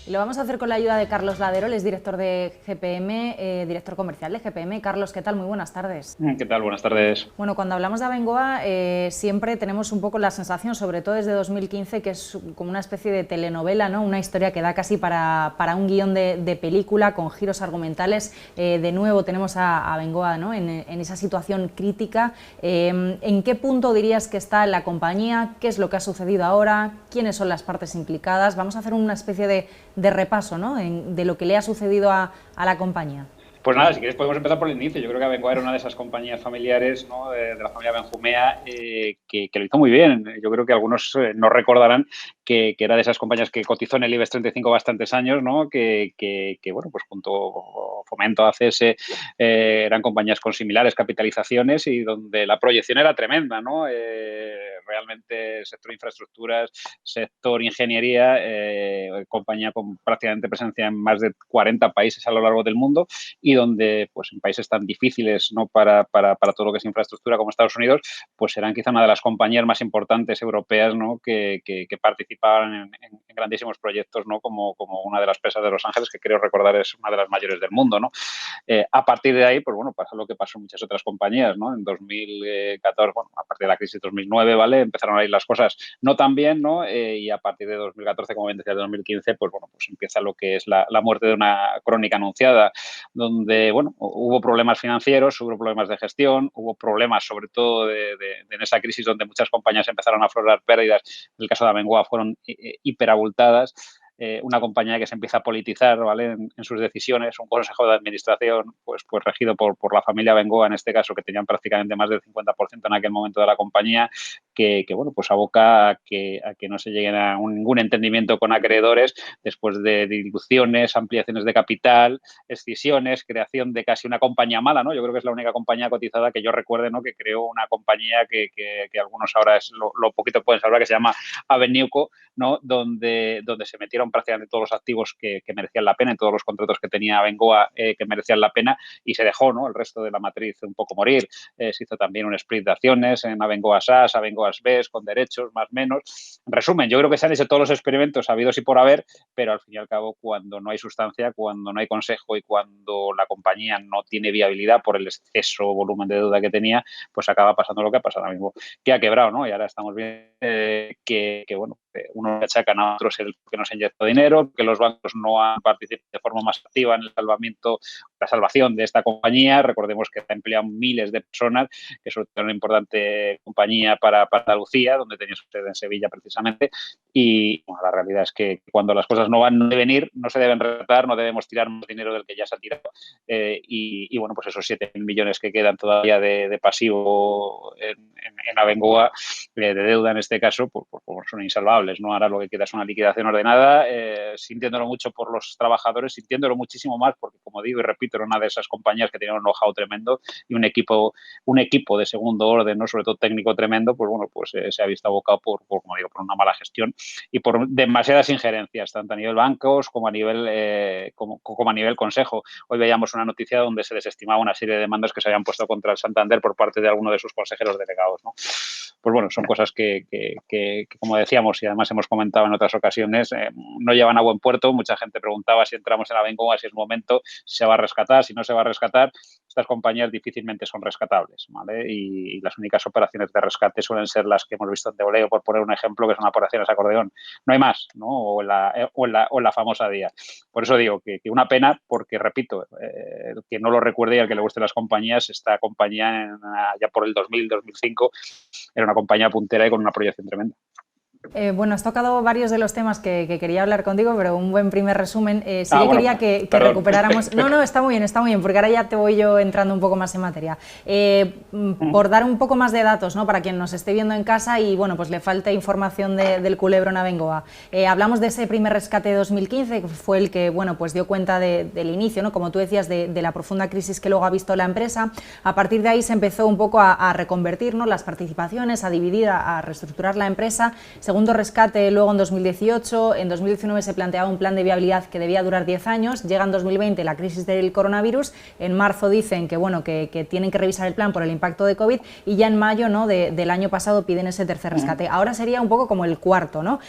Y lo vamos a hacer con la ayuda de Carlos Ladero, él es director de GPM, director comercial de GPM. Carlos, ¿qué tal? Muy buenas tardes. ¿Qué tal? Buenas tardes. Bueno, cuando hablamos de Abengoa siempre tenemos un poco la sensación, sobre todo desde 2015, que es como una especie de telenovela, ¿no? Una historia que da casi para un guión de película con giros argumentales. De nuevo tenemos a Abengoa, ¿no? en esa situación crítica. ¿En qué punto dirías que está la compañía? ¿Qué es lo que ha sucedido ahora? ¿Quiénes son las partes implicadas? Vamos a hacer una especie de repaso, ¿no? de lo que le ha sucedido a la compañía. Pues nada, si quieres podemos empezar por el inicio. Yo creo que Abengoa era una de esas compañías familiares, ¿no? de la familia Benjumea, que lo hizo muy bien. Yo creo que algunos no recordarán que era de esas compañías que cotizó en el IBEX 35 bastantes años, ¿no? que bueno, pues junto a Fomento, ACS, eran compañías con similares capitalizaciones y donde la proyección era tremenda, ¿no? Realmente sector infraestructuras, sector ingeniería, compañía con prácticamente presencia en más de 40 países a lo largo del mundo y donde, pues en países tan difíciles, ¿no? para todo lo que es infraestructura como Estados Unidos, pues eran quizá una de las compañías más importantes europeas, ¿no? que participaban en grandísimos proyectos, ¿no? como una de las presas de Los Ángeles, que creo recordar es una de las mayores del mundo, ¿no? A partir de ahí, pues bueno, pasa lo que pasó en muchas otras compañías, ¿no? En 2014, bueno, a partir de la crisis de 2009, ¿vale? Empezaron a ir las cosas no tan bien, ¿no? Y a partir de 2014, como bien decía, de 2015, pues bueno, pues empieza lo que es la muerte de una crónica anunciada, donde, bueno, hubo problemas financieros, hubo problemas de gestión, hubo problemas sobre todo en esa crisis donde muchas compañías empezaron a aflorar pérdidas. En el caso de Abengoa fueron hiperabultadas. Una compañía que se empieza a politizar, ¿vale? en sus decisiones, un consejo de administración pues regido por la familia Bengoa, en este caso, que tenían prácticamente más del 50% en aquel momento de la compañía, que bueno, pues aboca a que no se lleguen a ningún entendimiento con acreedores después de diluciones, ampliaciones de capital, escisiones, creación de casi una compañía mala, ¿no? Yo creo que es la única compañía cotizada que yo recuerde, ¿no? Que creó una compañía que algunos ahora es lo poquito que pueden saber, que se llama Abeneuco, ¿no? Donde se metieron prácticamente todos los activos que merecían la pena, en todos los contratos que tenía Abengoa que merecían la pena, y se dejó, ¿no? El resto de la matriz un poco morir. Se hizo también un split de acciones en Abengoa SAS, Abengoa SBES, con derechos más o menos. En resumen, yo creo que se han hecho todos los experimentos habidos y por haber, pero al fin y al cabo, cuando no hay sustancia, cuando no hay consejo y cuando la compañía no tiene viabilidad por el exceso volumen de deuda que tenía, pues acaba pasando lo que ha pasado ahora mismo, que ha quebrado, ¿no? Y ahora estamos viendo que bueno, unos achacan a otros el que nos inyectó dinero, que los bancos no han participado de forma más activa en el salvamiento, la salvación de esta compañía. Recordemos que emplean miles de personas, que es una importante compañía para Andalucía, donde tenía su sede en Sevilla precisamente, y bueno, la realidad es que cuando las cosas no van, no deben ir, no se deben retratar, no debemos tirar más dinero del que ya se ha tirado, y bueno, pues esos 7.000 millones que quedan todavía de pasivo en Abengoa, de deuda en este caso, pues son insalvables, ¿no? Ahora lo que queda es una liquidación ordenada, sintiéndolo mucho por los trabajadores, sintiéndolo muchísimo más, porque como digo y repito, era una de esas compañías que tenía un know-how tremendo y un equipo de segundo orden, ¿no? Sobre todo técnico tremendo, pues bueno, pues se ha visto abocado como digo, por una mala gestión y por demasiadas injerencias, tanto a nivel bancos como a nivel como a nivel consejo. Hoy veíamos una noticia donde se desestimaba una serie de demandas que se habían puesto contra el Santander por parte de alguno de sus consejeros delegados, ¿no? Pues bueno, son cosas que como decíamos y además hemos comentado en otras ocasiones, no llevan a buen puerto. Mucha gente preguntaba si entramos en la Abengoa, si es momento, si se va a rescatar, si no se va a rescatar. Estas compañías difícilmente son rescatables, ¿vale? Y las únicas operaciones de rescate suelen ser las que hemos visto en Deoleo, por poner un ejemplo, que son operaciones acordeón. No hay más, ¿no? O en la famosa Día. Por eso digo que una pena, porque, repito, el que no lo recuerde y al que le gusten las compañías, esta compañía ya por el 2000, 2005 era una compañía puntera y con una proyección tremenda. Bueno, has tocado varios de los temas que quería hablar contigo, pero un buen primer resumen. Sí que quería que recuperáramos... No, está muy bien, porque ahora ya te voy yo entrando un poco más en materia. Por dar un poco más de datos, ¿no? Para quien nos esté viendo en casa y bueno, pues le falte información del culebrón Abengoa. Hablamos de ese primer rescate de 2015, que fue el que bueno, pues dio cuenta del inicio, ¿no? Como tú decías, de la profunda crisis que luego ha visto la empresa. A partir de ahí se empezó un poco a reconvertir, ¿no? Las participaciones, a dividir, a reestructurar la empresa. Según segundo rescate luego en 2018, en 2019 se planteaba un plan de viabilidad que debía durar 10 años, llega en 2020 la crisis del coronavirus, en marzo dicen que, bueno, que tienen que revisar el plan por el impacto de COVID y ya en mayo, ¿no?, del año pasado piden ese tercer rescate. Ahora sería un poco como el cuarto, ¿no?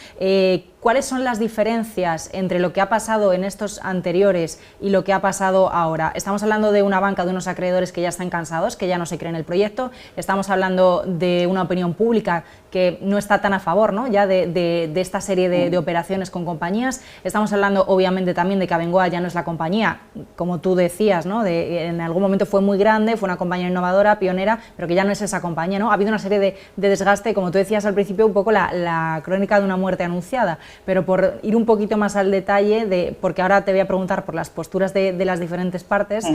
¿Cuáles son las diferencias entre lo que ha pasado en estos anteriores y lo que ha pasado ahora? Estamos hablando de una banca, de unos acreedores que ya están cansados, que ya no se creen el proyecto, estamos hablando de una opinión pública que no está tan a favor, ¿no?, ya de esta serie de operaciones con compañías. Estamos hablando obviamente también de que Abengoa ya no es la compañía, como tú decías, ¿no?, en algún momento fue muy grande, fue una compañía innovadora, pionera, pero que ya no es esa compañía, ¿no? Ha habido una serie de desgaste, como tú decías al principio, un poco la crónica de una muerte anunciada. Pero por ir un poquito más al detalle, porque ahora te voy a preguntar por las posturas de las diferentes partes,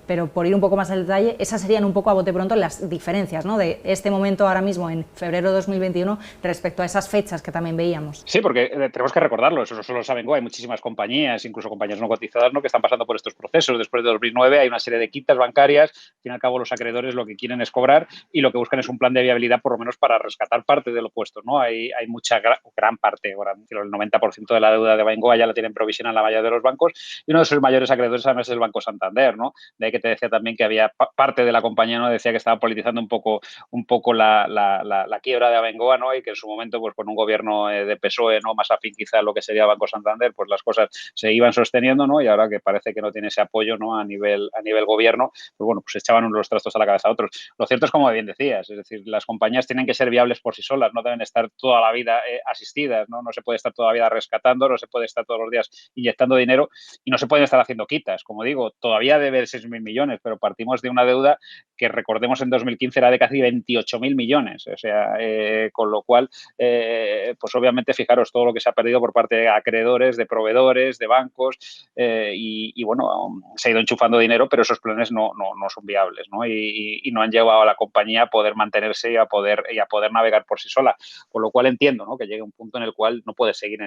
pero por ir un poco más al detalle, esas serían un poco a bote pronto las diferencias, ¿no?, de este momento ahora mismo en febrero de 2021 respecto a esas fechas que también veíamos. Sí, porque tenemos que recordarlo, eso no solo lo saben, hay muchísimas compañías, incluso compañías no cotizadas, ¿no?, que están pasando por estos procesos. Después de 2009 hay una serie de quitas bancarias, al fin y al cabo los acreedores lo que quieren es cobrar y lo que buscan es un plan de viabilidad por lo menos para rescatar parte de lo puesto, ¿no? Hay mucha, gran parte, ahora el 90% de la deuda de Abengoa ya la tienen provisional en la mayoría de los bancos y uno de sus mayores acreedores además es el Banco Santander, ¿no? De ahí que te decía también que había parte de la compañía, ¿no?, decía que estaba politizando un poco la quiebra de Abengoa, ¿no?, y que en su momento pues con un gobierno de PSOE, ¿no?, más afín quizá a lo que sería Banco Santander, pues las cosas se iban sosteniendo, ¿no?, y ahora que parece que no tiene ese apoyo, ¿no?, a nivel gobierno, pues bueno, pues echaban unos los trastos a la cabeza a otros. Lo cierto es, como bien decías, es decir, las compañías tienen que ser viables por sí solas, no deben estar toda la vida asistidas, ¿no? No se puede estar toda la vida rescatando, no se puede estar todos los días inyectando dinero y no se pueden estar haciendo quitas. Como digo, todavía debe 6.000 millones, pero partimos de una deuda que, recordemos, en 2015 era de casi 28.000 millones, o sea, con lo cual, pues obviamente, fijaros todo lo que se ha perdido por parte de acreedores, de proveedores, de bancos, y bueno, se ha ido enchufando dinero, pero esos planes no son viables, ¿no? Y no han llevado a la compañía a poder mantenerse y a poder navegar por sí sola, con lo cual entiendo, ¿no?, que llegue un punto en el cual no puedes seguir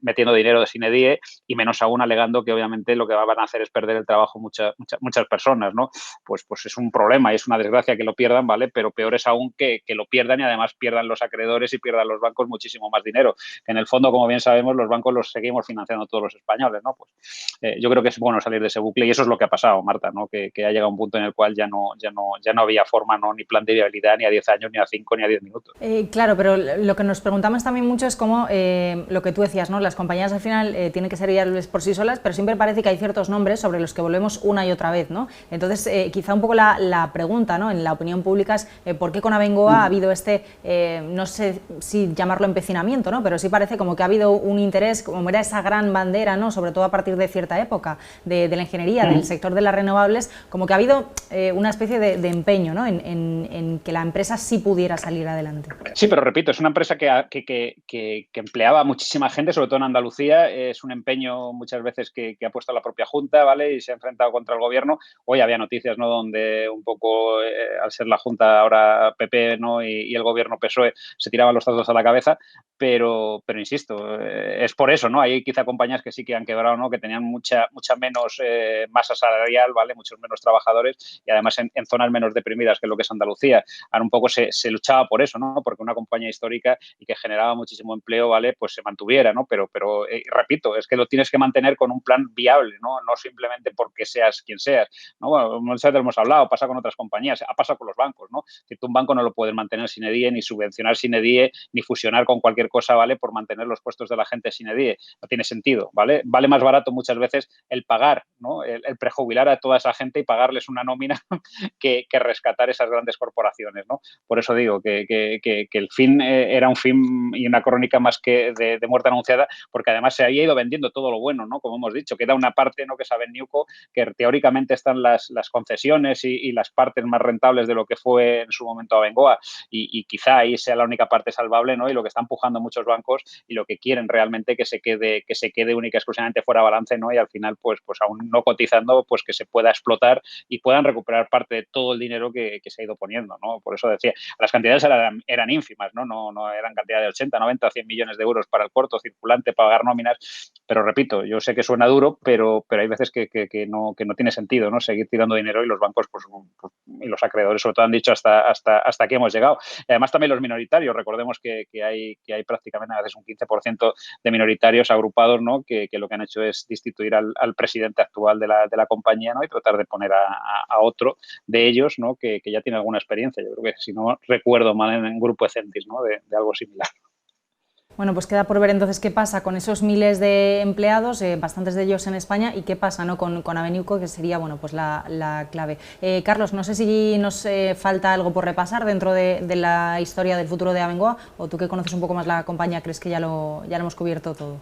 metiendo dinero de sine die y menos aún alegando que obviamente lo que van a hacer es perder el trabajo muchas personas, ¿no? Pues es un problema y es una desgracia que lo pierdan, ¿vale? Pero peor es aún que lo pierdan y además pierdan los acreedores y pierdan los bancos muchísimo más dinero. Que en el fondo, como bien sabemos, los bancos los seguimos financiando todos los españoles, ¿no? Pues yo creo que es bueno salir de ese bucle y eso es lo que ha pasado, Marta, ¿no? Que ha llegado un punto en el cual ya no había forma, ¿no?, ni plan de viabilidad ni a 10 años, ni a 5, ni a 10 minutos. Claro, pero lo que nos preguntamos también mucho es cómo, lo que tú decías, ¿no?, las compañías al final tienen que ser viables por sí solas, pero siempre parece que hay ciertos nombres sobre los que volvemos una y otra vez, ¿no? Entonces, quizá un poco la pregunta, ¿no?, en la opinión pública es ¿por qué con Abengoa ha habido no sé si llamarlo empecinamiento, ¿no?, pero sí parece como que ha habido un interés, como era esa gran bandera, ¿no?, sobre todo a partir de cierta época de la ingeniería, del sector de las renovables, como que ha habido una especie de empeño, ¿no?, en que la empresa sí pudiera salir adelante. Sí, pero repito, es una empresa que empleaba a muchísima gente, sobre todo en Andalucía. Es un empeño muchas veces que ha puesto la propia Junta, ¿vale?, y se ha enfrentado contra el gobierno. Hoy había noticias, ¿no?, donde un poco, al ser la Junta ahora PP, ¿no?, y el gobierno PSOE, se tiraban los trastos a la cabeza, pero insisto, es por eso, ¿no? Hay quizá compañías que sí que han quebrado, ¿no?, que tenían mucha menos masa salarial, ¿vale?, muchos menos trabajadores y además en zonas menos deprimidas que lo que es Andalucía. Ahora un poco se luchaba por eso, ¿no?, porque una compañía histórica y que generaba muchísimo empleo, ¿vale?, pues se mantuviera, ¿no? Pero repito, es que lo tienes que mantener con un plan viable, ¿no? No simplemente porque seas quien seas, ¿no? Bueno, muchas veces hemos hablado, pasa con otras compañías, ha pasado con los bancos, ¿no? Que tú un banco no lo puedes mantener sine die, ni subvencionar sine die, ni fusionar con cualquier cosa, ¿vale?, por mantener los puestos de la gente sine die. No tiene sentido, ¿vale? Vale más barato muchas veces el pagar, ¿no?, el prejubilar a toda esa gente y pagarles una nómina que rescatar esas grandes corporaciones, ¿no? Por eso digo que el fin era un fin y una crónica más que de muerte anunciada, porque además se había ido vendiendo todo lo bueno, ¿no? Como hemos dicho, queda una parte, ¿no?, que es Abenniuco, que teóricamente están las concesiones y las partes más rentables de lo que fue en su momento Abengoa y quizá ahí sea la única parte salvable, ¿no? Y lo que está empujando muchos bancos y lo que quieren realmente que se quede única y exclusivamente fuera de balance, ¿no? Y al final, pues aún no cotizando, pues que se pueda explotar y puedan recuperar parte de todo el dinero que se ha ido poniendo, ¿no? Por eso decía, las cantidades eran ínfimas, ¿no? No eran cantidades de 80, 90, 100 millones de euros para el corto circulante, pagar nóminas, pero repito, yo sé que suena duro, pero hay veces que no tiene sentido, ¿no?, seguir tirando dinero y los bancos y los acreedores sobre todo han dicho hasta aquí hemos llegado. Y además también los minoritarios, recordemos que que hay prácticamente a veces un 15% de minoritarios agrupados, ¿no? Que lo que han hecho es destituir al presidente actual de la compañía, ¿no? Y tratar de poner a otro de ellos, ¿no? Que ya tiene alguna experiencia. Yo creo que, si no recuerdo mal, en Grupo Ecentis, ¿no? De algo similar. Bueno, pues queda por ver entonces qué pasa con esos miles de empleados, bastantes de ellos en España, y qué pasa, ¿no? con Abengoa, que sería, bueno, pues la clave. Carlos, no sé si nos falta algo por repasar dentro de la historia del futuro de Abengoa, o tú, que conoces un poco más la compañía, crees que ya lo hemos cubierto todo.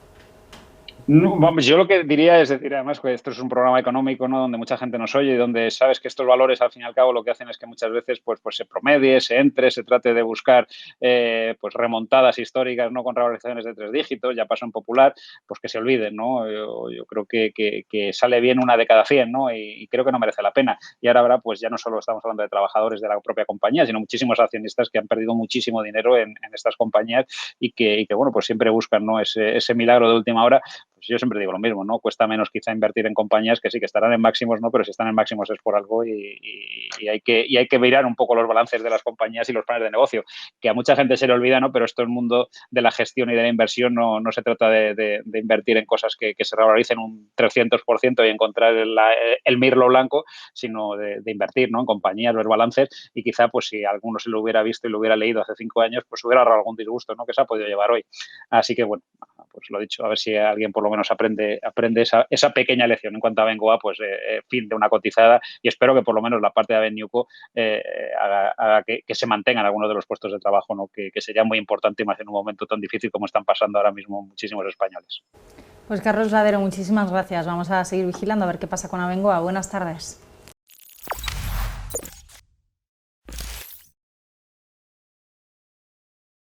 No, vamos, yo lo que diría es decir, además, que esto es un programa económico, ¿no? Donde mucha gente nos oye y donde sabes que estos valores, al fin y al cabo, lo que hacen es que muchas veces pues se promedie, se entre, se trate de buscar pues remontadas históricas, ¿no? Con revalorizaciones de 3 dígitos, ya pasó en Popular, pues que se olviden, ¿no? Yo creo que sale bien una de cada 100, ¿no? Y creo que no merece la pena. Y ahora habrá, pues ya no solo estamos hablando de trabajadores de la propia compañía, sino muchísimos accionistas que han perdido muchísimo dinero en estas compañías y que, bueno, pues siempre buscan, ¿no? Ese milagro de última hora. Pues yo siempre digo lo mismo, ¿no? Cuesta menos quizá invertir en compañías que sí, que estarán en máximos, ¿no? Pero si están en máximos es por algo y hay que mirar un poco los balances de las compañías y los planes de negocio, que a mucha gente se le olvida, ¿no? Pero esto, el mundo de la gestión y de la inversión, no se trata de invertir en cosas que se revaloricen un 300% y encontrar el mirlo blanco, sino de invertir, ¿no? En compañías, los balances, y quizá, pues si alguno se lo hubiera visto y lo hubiera leído hace 5 años, pues hubiera ahorrado algún disgusto, ¿no? Que se ha podido llevar hoy. Así que, bueno, pues lo dicho, a ver si alguien por lo menos aprende esa pequeña lección. En cuanto a Abengoa, pues fin de una cotizada, y espero que por lo menos la parte de Abengoa haga que se mantengan algunos de los puestos de trabajo, ¿no? Que sería muy importante, más en un momento tan difícil como están pasando ahora mismo muchísimos españoles. Pues Carlos Ladero, muchísimas gracias. Vamos a seguir vigilando a ver qué pasa con Abengoa. Buenas tardes.